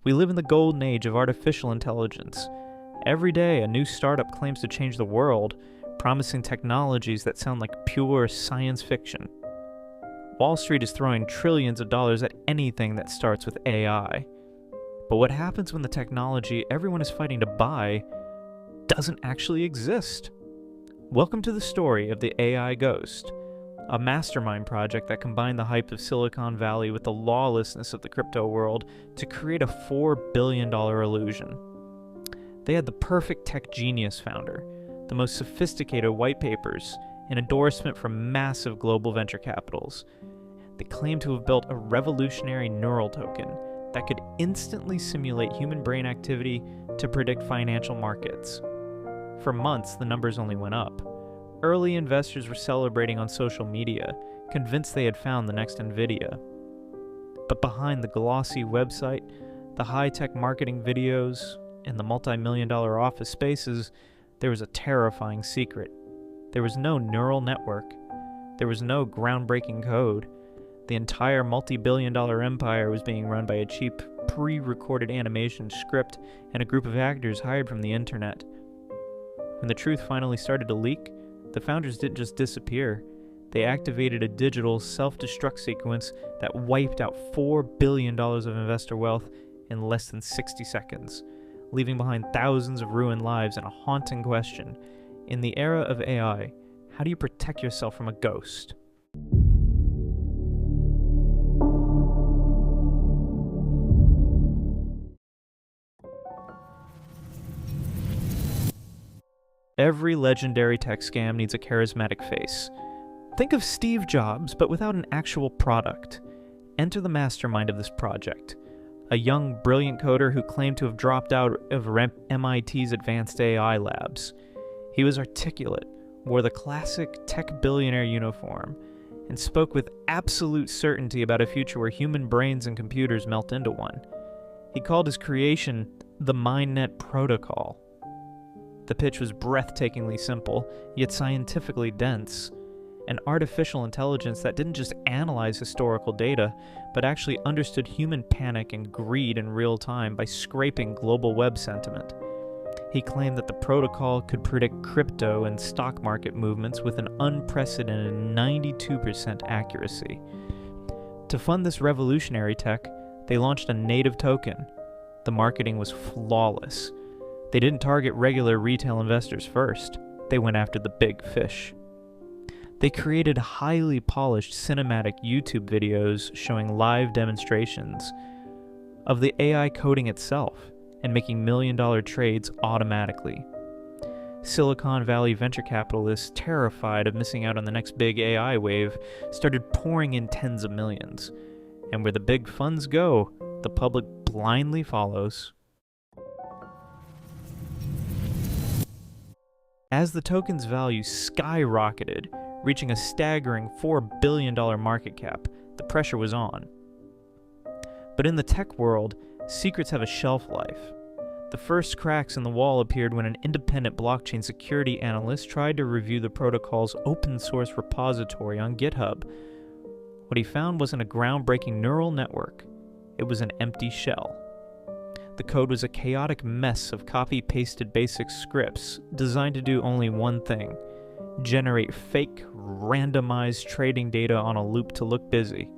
We live in the golden age of artificial intelligence. Every day, a new startup claims to change the world, promising technologies that sound like pure science fiction. Wall Street is throwing trillions of dollars at anything that starts with AI. But what happens when the technology everyone is fighting to buy doesn't actually exist? Welcome to the story of the AI Ghost, a mastermind project that combined the hype of Silicon Valley with the lawlessness of the crypto world to create a $4 billion illusion. They had the perfect tech genius founder, the most sophisticated white papers, an endorsement from massive global venture capitals. They claimed to have built a revolutionary neural token that could instantly simulate human brain activity to predict financial markets. For months, the numbers only went up. Early investors were celebrating on social media, convinced they had found the next NVIDIA. But behind the glossy website, the high-tech marketing videos, and the multi-million-dollar office spaces, there was a terrifying secret. There was no neural network. There was no groundbreaking code. The entire multi-billion-dollar empire was being run by a cheap, pre-recorded animation script and a group of actors hired from the internet. When the truth finally started to leak, the founders didn't just disappear. They activated a digital self-destruct sequence that wiped out $4 billion of investor wealth in less than 60 seconds, leaving behind thousands of ruined lives and a haunting question. In the era of AI, how do you protect yourself from a ghost? Every legendary tech scam needs a charismatic face. Think of Steve Jobs, but without an actual product. Enter the mastermind of this project, a young, brilliant coder who claimed to have dropped out of MIT's advanced AI labs. He was articulate, wore the classic tech billionaire uniform, and spoke with absolute certainty about a future where human brains and computers melt into one. He called his creation the MindNet Protocol. The pitch was breathtakingly simple, yet scientifically dense. An artificial intelligence that didn't just analyze historical data, but actually understood human panic and greed in real time by scraping global web sentiment. He claimed that the protocol could predict crypto and stock market movements with an unprecedented 92% accuracy. To fund this revolutionary tech, they launched a native token. The marketing was flawless. They didn't target regular retail investors first. They went after the big fish. They created highly polished cinematic YouTube videos showing live demonstrations of the AI coding itself and making million-dollar trades automatically. Silicon Valley venture capitalists, terrified of missing out on the next big AI wave, started pouring in tens of millions. And where the big funds go, the public blindly follows. As the token's value skyrocketed, reaching a staggering $4 billion market cap, the pressure was on. But in the tech world, secrets have a shelf life. The first cracks in the wall appeared when an independent blockchain security analyst tried to review the protocol's open-source repository on GitHub. What he found wasn't a groundbreaking neural network. It was an empty shell. The code was a chaotic mess of copy-pasted basic scripts designed to do only one thing: generate fake, randomized trading data on a loop to look busy.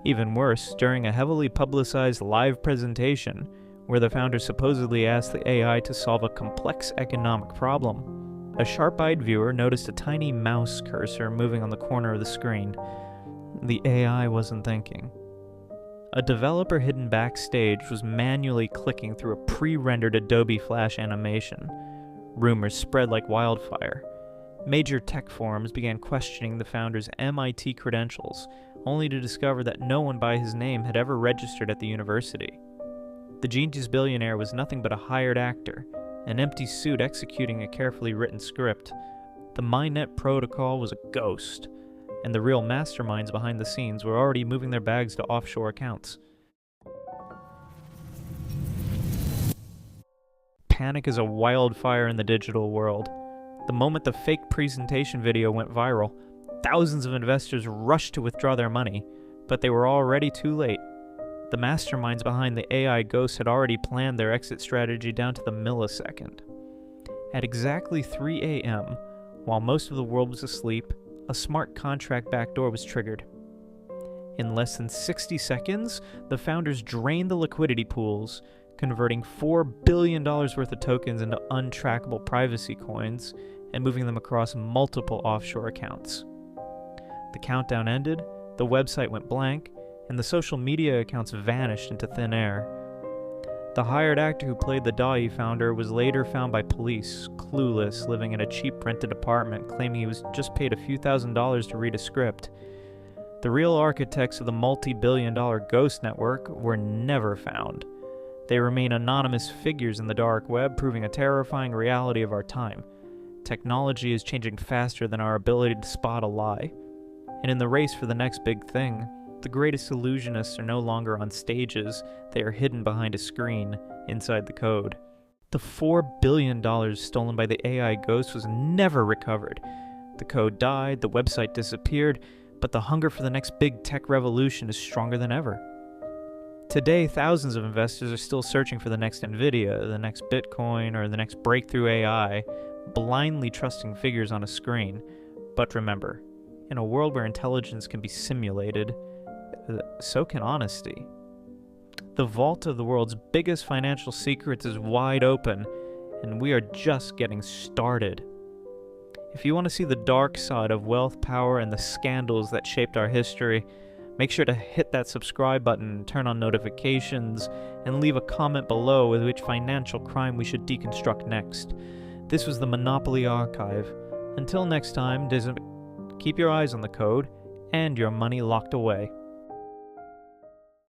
Even worse, during a heavily publicized live presentation, where the founder supposedly asked the AI to solve a complex economic problem, a sharp-eyed viewer noticed a tiny mouse cursor moving on the corner of the screen. The AI wasn't thinking. A developer hidden backstage was manually clicking through a pre-rendered Adobe Flash animation. Rumors spread like wildfire. Major tech forums began questioning the founder's MIT credentials, only to discover that no one by his name had ever registered at the university. The genius billionaire was nothing but a hired actor, an empty suit executing a carefully written script. The MindNet protocol was a ghost, and the real masterminds behind the scenes were already moving their bags to offshore accounts. Panic is a wildfire in the digital world. The moment the fake presentation video went viral, thousands of investors rushed to withdraw their money, but they were already too late. The masterminds behind the AI ghosts had already planned their exit strategy down to the millisecond. At exactly 3 a.m., while most of the world was asleep, a smart contract backdoor was triggered. In less than 60 seconds, the founders drained the liquidity pools, converting $4 billion worth of tokens into untrackable privacy coins and moving them across multiple offshore accounts. The countdown ended, the website went blank, and the social media accounts vanished into thin air. The hired actor who played the DAI founder was later found by police, clueless, living in a cheap rented apartment, claiming he was just paid a few $1,000s to read a script. The real architects of the multi-billion-dollar ghost network were never found. They remain anonymous figures in the dark web, proving a terrifying reality of our time. Technology is changing faster than our ability to spot a lie. And in the race for the next big thing, the greatest illusionists are no longer on stages, they are hidden behind a screen, inside the code. The $4 billion stolen by the AI ghost was never recovered. The code died, the website disappeared, but the hunger for the next big tech revolution is stronger than ever. Today, thousands of investors are still searching for the next Nvidia, the next Bitcoin, or the next breakthrough AI, blindly trusting figures on a screen. But remember, in a world where intelligence can be simulated, so can honesty. The vault of the world's biggest financial secrets is wide open, and we are just getting started. If you want to see the dark side of wealth, power, and the scandals that shaped our history, make sure to hit that subscribe button, turn on notifications, and leave a comment below with which financial crime we should deconstruct next. This was the Monopoly Archive. Until next time, keep your eyes on the code and your money locked away.